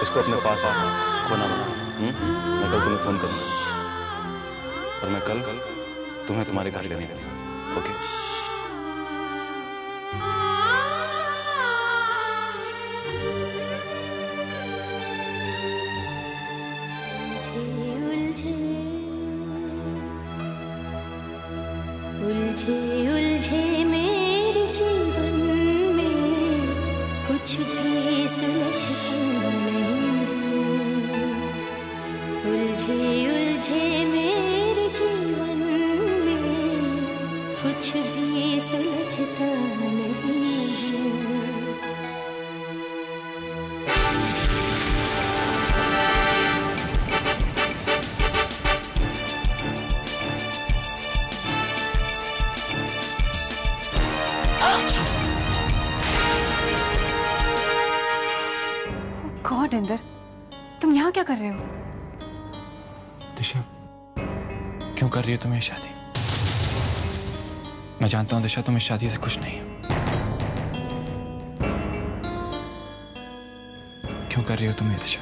इसको अपने पास खोना बना। मैं कल तुम्हें फोन करूंगा और मैं कल तुम्हें तुम्हारे घर लेने आऊंगा। ओके? उलझे उलझे मेरे जीवन में कुछ भी सुलझता नहीं। उलझे उलझे मेरे जीवन में कुछ भी सुलझता नहीं है। गॉड इंदर, तुम यहाँ क्या कर रहे हो? दिशा, क्यों कर रही हो तुम ये शादी? मैं जानता हूं दिशा तुम इस शादी से खुश नहीं हो। क्यों कर रही हो तुम ये दिशा?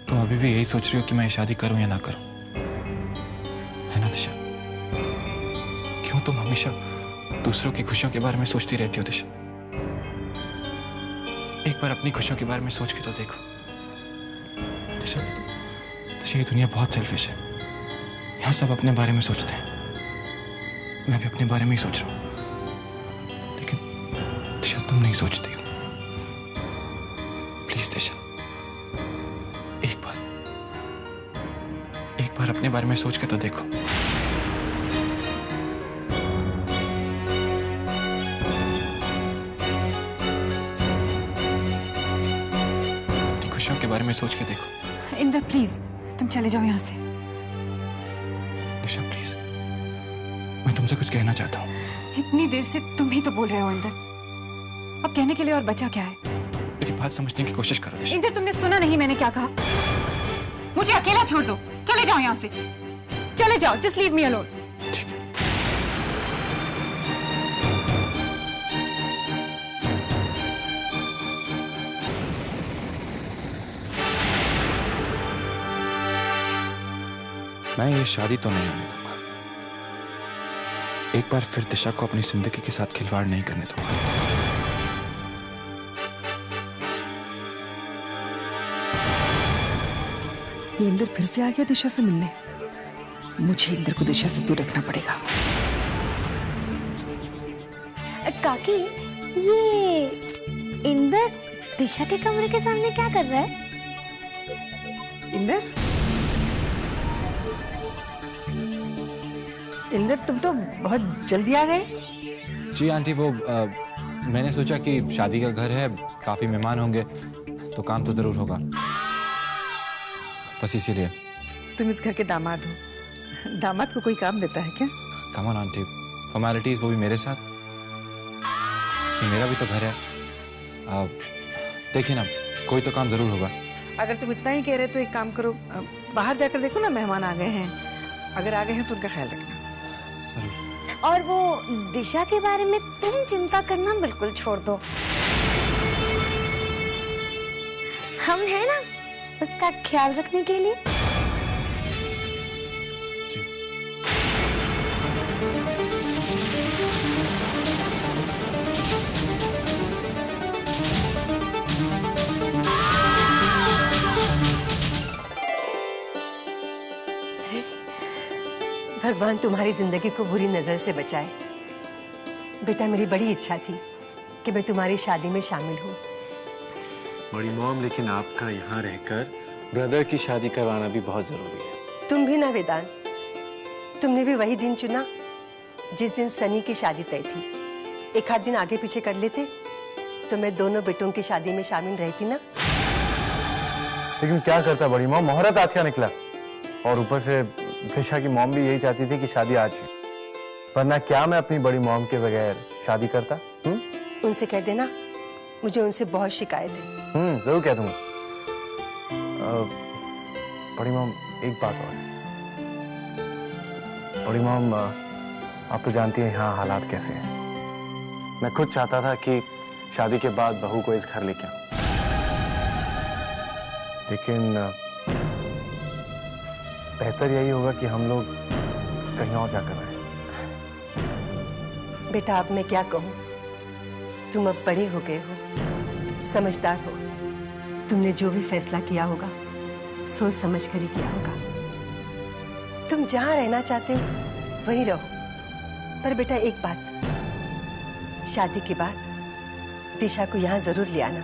तुम अभी भी यही सोच रही हो कि मैं ये शादी करूं या ना करूं, है ना दिशा? क्यों तुम हमेशा दूसरों की खुशियों के बारे में सोचती रहती हो दिशा? एक बार अपनी खुशियों के बारे में सोच के तो देखो दिशा। दिशा, ये दुनिया बहुत सेल्फिश है। यहाँ सब अपने बारे में सोचते हैं, मैं भी अपने बारे में ही सोच रहा हूँ, लेकिन दिशा तुम नहीं सोचती हो। प्लीज दिशा, एक बार अपने बारे में सोच के तो देखो। अपनी खुशियों के बारे में सोच के देखो। इंदर प्लीज, तुम चले जाओ यहाँ से। दिशा प्लीज, मैं तुमसे कुछ कहना चाहता हूँ। इतनी देर से तुम ही तो बोल रहे हो इंदर, अब कहने के लिए और बचा क्या है? मेरी बात समझने की कोशिश करो दिशा। इंदर, तुमने सुना नहीं मैंने क्या कहा? मुझे अकेला छोड़ दो, चले जाओ यहाँ से, चले जाओ, जस्ट लीव मी अलोन। ठीक है। मैं ये शादी तो नहीं होने दूंगा। एक बार फिर दिशा को अपनी जिंदगी के साथ खिलवाड़ नहीं करने दूंगा। ये इंदर फिर से आ गया दिशा से मिलने। मुझे इंदर को दिशा से दूर रखना पड़ेगा। काकी, ये इंदर दिशा के कमरे के सामने क्या कर रहा है? इंदर, इंदर तुम तो बहुत जल्दी आ गए। जी आंटी, वो मैंने सोचा कि शादी का घर है, काफी मेहमान होंगे, तो काम तो जरूर होगा, बस इसीलिए। तुम इस घर के दामाद हो, दामाद को कोई काम देता है क्या? कम ऑन आंटी, फॉर्मेलिटीज वो भी मेरे साथ। ये मेरा भी तो घर है। देखिए ना, कोई तो काम जरूर होगा। अगर तुम इतना ही कह रहे तो एक काम करो, बाहर जाकर देखो ना, मेहमान आ गए हैं। अगर आ गए हैं तो उनका ख्याल रखना। जरूर। और वो दिशा के बारे में तुम चिंता करना बिल्कुल छोड़ दो। हम हैं ना उसका ख्याल रखने के लिए। जी। भगवान तुम्हारी जिंदगी को बुरी नजर से बचाए। बेटा, मेरी बड़ी इच्छा थी कि मैं तुम्हारी शादी में शामिल हूँ। बड़ी मॉम, लेकिन आपका यहाँ रहकर ब्रदर की शादी करवाना भी बहुत जरूरी है। तुम भी ना वेदांत, तुमने भी वही दिन चुना जिस दिन सनी की शादी तय थी। एक आध दिन आगे पीछे कर लेते तो मैं दोनों बेटों की शादी में शामिल रहती ना। लेकिन क्या करता बड़ी मॉम, मुहूर्त आज का निकला, और ऊपर से दिशा की मॉम भी यही चाहती थी कि शादी आज ही, वरना क्या मैं अपनी बड़ी मॉम के बगैर शादी करता? उनसे कह देना मुझे उनसे बहुत शिकायत है। जरूर कह दूंगा। बड़ी मॉम, एक बात और है, बड़ी मॉम, आप तो जानती हैं यहाँ हालात कैसे हैं। मैं खुद चाहता था कि शादी के बाद बहू को इस घर लेके आऊं, लेकिन बेहतर यही होगा कि हम लोग कहीं और जाकर रहें। बेटा अब मैं क्या कहूँ, तुम अब बड़े हो गए हो, समझदार हो। तुमने जो भी फैसला किया होगा सोच समझ कर ही किया होगा। तुम जहाँ रहना चाहते हो वहीं रहो। पर बेटा एक बात, शादी के बाद दिशा को यहाँ जरूर ले आना।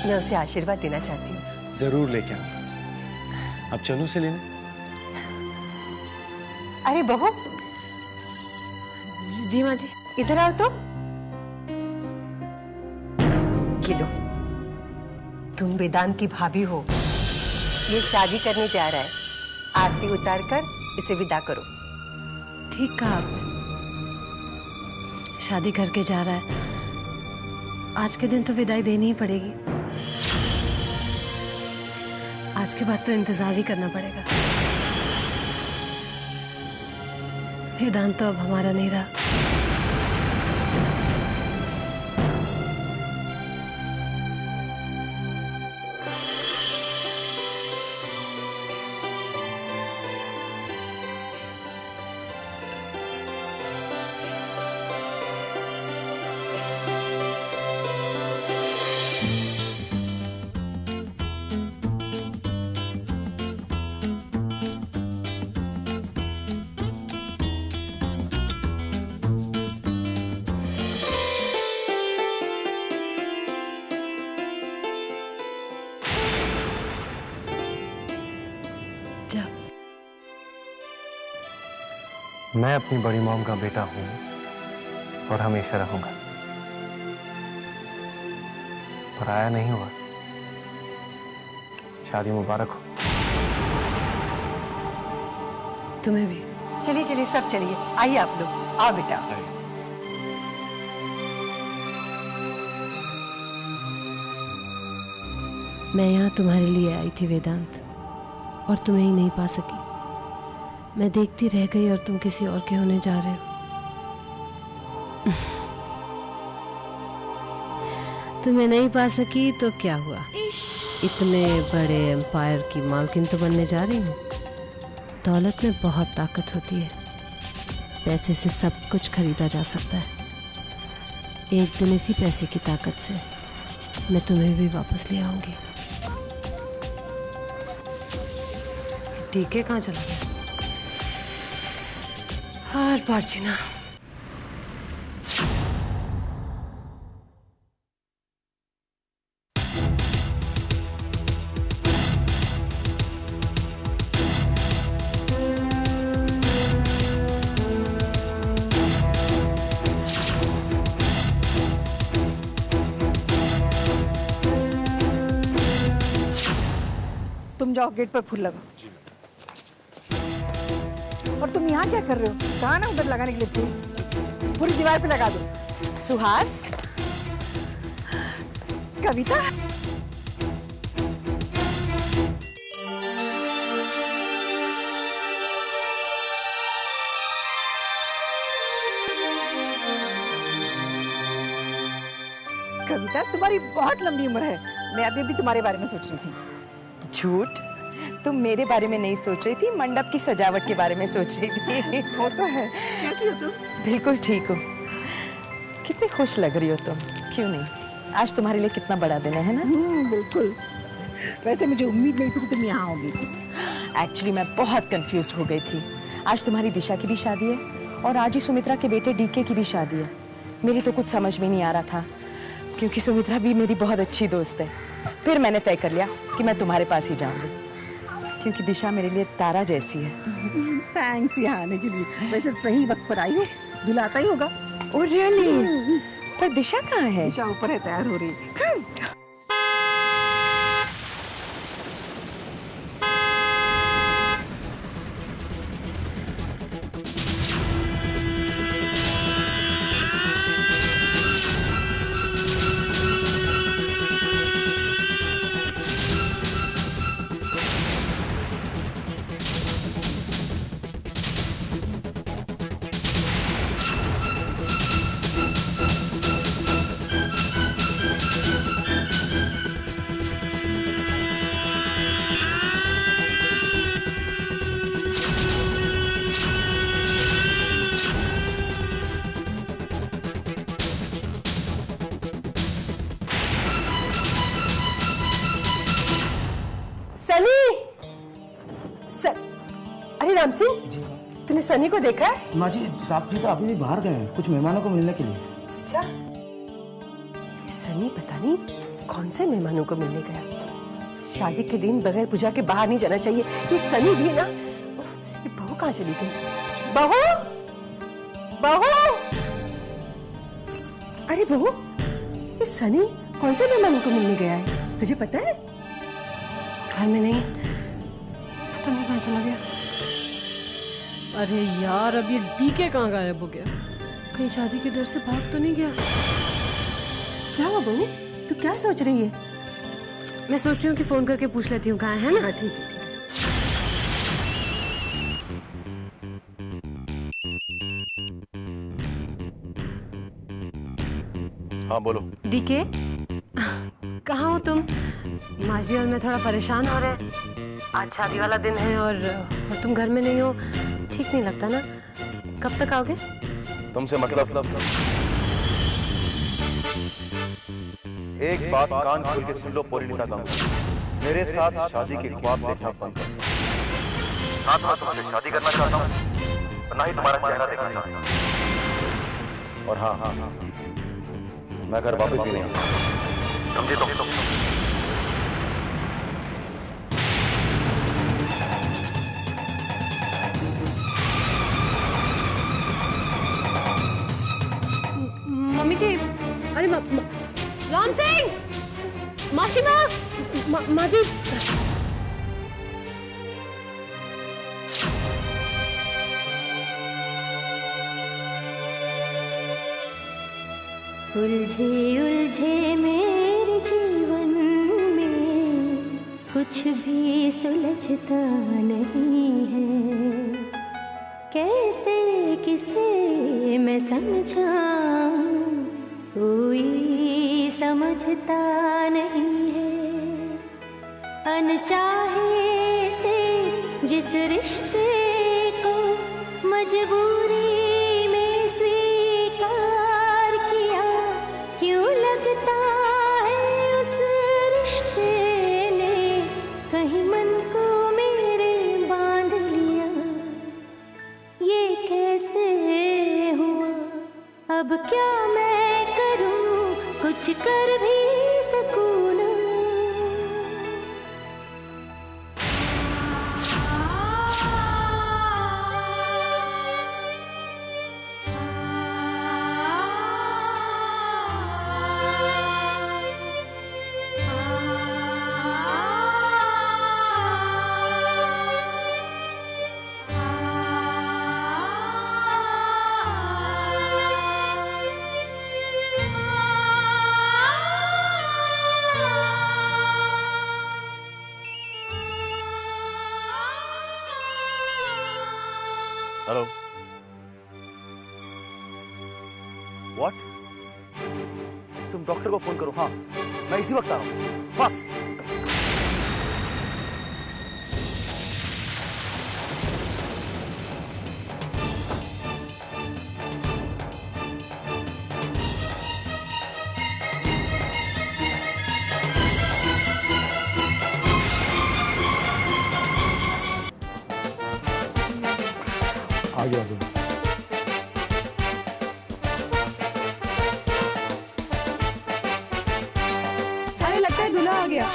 मैं उसे आशीर्वाद देना चाहती हूँ। जरूर लेके आऊंगा। अब चलूं से लेने? अरे बहू, जी माँ जी। इधर आओ तो। ये लो, तुम वेदांत की भाभी हो, ये शादी करने जा रहा है। आरती उतार कर इसे विदा करो। ठीक कहा आपने, शादी करके जा रहा है, आज के दिन तो विदाई देनी ही पड़ेगी। आज के बाद तो इंतजार ही करना पड़ेगा। वेदांत तो अब हमारा नहीं रहा। मैं अपनी बड़ी मॉम का बेटा हूं और हमेशा रहूंगा। पराया नहीं हुआ। शादी मुबारक हो। तुम्हें भी। चलिए चलिए सब चलिए, आइए आप लोग, आओ बेटा। मैं यहाँ तुम्हारे लिए आई थी वेदांत, और तुम्हें ही नहीं पा सकी। मैं देखती रह गई और तुम किसी और के होने जा रहे हो। तुम्हें नहीं पा सकी तो क्या हुआ? इतने बड़े एम्पायर की मालकिन तो बनने जा रही हूँ। दौलत में बहुत ताकत होती है, पैसे से सब कुछ खरीदा जा सकता है। एक दिन इसी पैसे की ताकत से मैं तुम्हें भी वापस ले आऊंगी। टीके कहाँ चला गया? हार पार्चिना। तुम जाओ गेट पर फूल लगाओ। और तुम यहाँ क्या कर रहे हो? कहा ना उधर लगाने के लिए फूल, पूरी दीवार पे लगा दो। सुहास, कविता, कविता तुम्हारी बहुत लंबी उम्र है। मैं अभी भी तुम्हारे बारे में सोच रही थी। झूठ, तुम मेरे बारे में नहीं सोच रही थी, मंडप की सजावट के बारे में सोच रही थी। वो तो है। कैसी हो तुम? बिल्कुल ठीक हो। कितनी खुश लग रही हो तुम। क्यों नहीं, आज तुम्हारे लिए कितना बड़ा दिन है ना? बिल्कुल। वैसे मुझे उम्मीद नहीं थी कि तुम यहाँ आओगी। एक्चुअली मैं बहुत कंफ्यूज्ड हो गई थी। आज तुम्हारी दिशा की भी शादी है और आज ही सुमित्रा के बेटे डीके की भी शादी है। मेरी तो कुछ समझ में नहीं आ रहा था, क्योंकि सुमित्रा भी मेरी बहुत अच्छी दोस्त है। फिर मैंने तय कर लिया कि मैं तुम्हारे पास ही जाऊंगी, क्योंकि दिशा मेरे लिए तारा जैसी है। थैंक्स यहाँ आने के लिए। वैसे सही वक्त पर आई हो, दिलाता ही होगा। Oh really? पर दिशा कहाँ है? दिशा ऊपर है, तैयार हो रही है। अरे राम सिंह, तूने सनी को देखा है? माँ जी, साहब जी तो अभी भी बाहर गए हैं कुछ मेहमानों को मिलने के लिए। अच्छा, सनी पता नहीं कौन से मेहमानों को मिलने गया। शादी के दिन बगैर पूजा के बाहर नहीं जाना चाहिए। ये सनी भी ना, ये बहू कहाँ चली गई? बहू, बहू, अरे बहू, ये सनी कौन से मेहमानों को मिलने गया है, तुझे पता है? घर में नहीं, पता नहीं कहाँ चला गया। अरे यार, अब ये डीके कहाँ गायब हो गया? कहीं शादी के डर से भाग तो नहीं गया? क्या हुआ बहू, तू क्या सोच रही है? मैं सोच रही हूँ कि फोन करके पूछ लेती हूँ कहाँ है ना। हाँ ठीक है। हाँ बोलो। डीके, कहाँ हो तुम? माजी और मैं थोड़ा परेशान हो रहे हैं। आज शादी वाला दिन है और तुम घर में नहीं हो, ठीक नहीं लगता ना। कब तक आओगे? तुमसे मतलब एक बात कान खोल के सुन लो पोरिनिता का, मेरे साथ शादी के ख्वाब देखना बंद करो। ना तो तुमसे शादी करना चाहता हूँ, ना ही तुम्हारा चेहरा देखना चाहता हूँ। और हाँ, मैं घर वापस भी नहीं आता, समझे तुम? मम्मी जी, अरे राम सिंह, माशिमा, माँ जी। उलझे उलझे मेरे जीवन में कुछ भी सुलझता नहीं है। कैसे किसे मैं समझाऊं, कोई समझता नहीं है। अनचाहे से जिस रिश्ते को मजबूरी में स्वीकार किया, क्यों लगता है उस रिश्ते ने कहीं मन को मेरे बांध लिया। ये कैसे हुआ, अब क्या मैं करूं, कुछ कर भी सकूं ना। Hello, what? तुम डॉक्टर को फोन करो। हाँ, मैं इसी वक्त आ रहा हूँ, फास्ट। आ गया। अरे लगता है दूल्हा आ गया।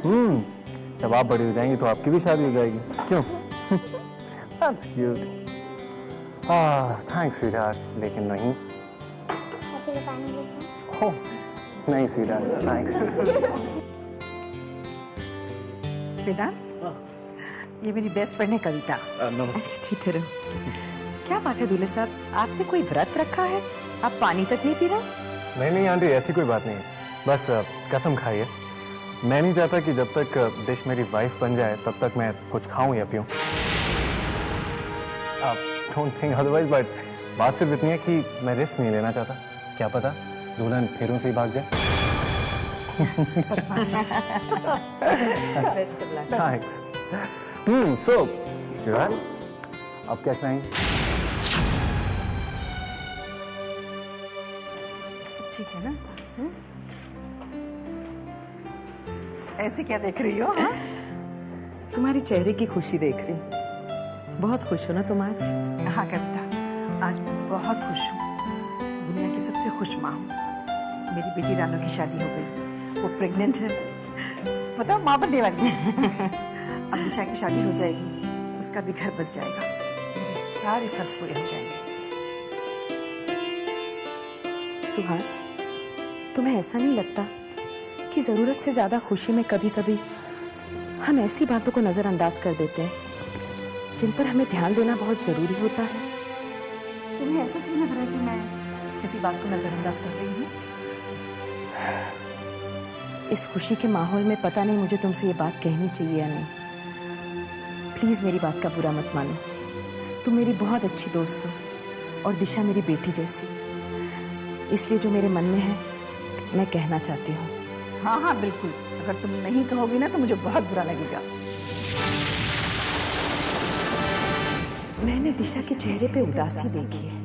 जब आप बड़ी हो जाएंगी तो आपकी भी शादी हो जाएगी, क्यों? That's cute. थैंक्स स्वीटहार्ट, लेकिन नहीं। ओह, नहीं स्वीटहार्ट, थैंक्स। वेदांत, ये मेरी बेस्ट फ्रेंड है कविता। नमस्ते। ठीक है। क्या बात है दूल्हे साहब, आपने कोई व्रत रखा है? आप पानी तक नहीं पी रहे? नहीं आंटी, ऐसी कोई बात नहीं है। बस कसम खाइए, मैं नहीं चाहता कि जब तक डिश मेरी वाइफ बन जाए तब तक मैं कुछ खाऊं या पीऊं। डोंट थिंक अदरवाइज, बट बात सिर्फ इतनी है कि मैं रिस्क नहीं लेना चाहता। क्या पता दुल्हन फिर से ही भाग जाए। थैंक्स। सो शिवान, अब क्या खाएंगे? ठीक है ना? ऐसे क्या देख रही हो? हाँ? तुम्हारी चेहरे की खुशी देख रही। बहुत खुश हो ना तुम आज? हाँ कविता, आज मैं बहुत खुश हूँ। दुनिया की सबसे खुश माँ हूँ। मेरी बेटी रानू की शादी हो गई, वो प्रेग्नेंट है, पता माँ बनने वाली है। अब निशा की शादी हो जाएगी, उसका भी घर बस जाएगा, मेरे सारे फर्ज पूरे हो जाएंगे। सुहास, तुम्हें ऐसा नहीं लगता कि जरूरत से ज्यादा खुशी में कभी कभी हम ऐसी बातों को नजरअंदाज कर देते हैं जिन पर हमें ध्यान देना बहुत जरूरी होता है? तुम्हें ऐसा क्यों लग रहा है कि मैं किसी बात को नजरअंदाज कर रही हूँ? इस खुशी के माहौल में पता नहीं मुझे तुमसे ये बात कहनी चाहिए या नहीं। प्लीज मेरी बात का बुरा मत मानो। तुम मेरी बहुत अच्छी दोस्त हो और दिशा मेरी बेटी जैसी, इसलिए जो मेरे मन में है मैं कहना चाहती हूँ। हाँ हाँ बिल्कुल, अगर तुम नहीं कहोगी ना तो मुझे बहुत बुरा लगेगा। मैंने दिशा के चेहरे पे उदासी देखी है।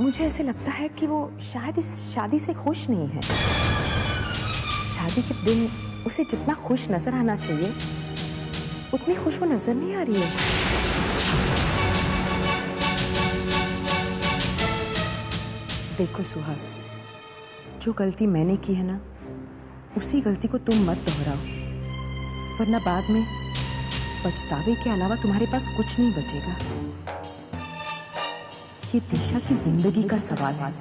मुझे ऐसे लगता है कि वो शायद इस शादी से खुश नहीं है। शादी के दिन उसे जितना खुश नजर आना चाहिए उतनी खुश वो नजर नहीं आ रही है। देखो सुहास, जो गलती मैंने की है ना, उसी गलती को तुम मत दोहराओ, वरना बाद में पछतावे के अलावा तुम्हारे पास कुछ नहीं बचेगा। ये दिशा की जिंदगी का सवाल है।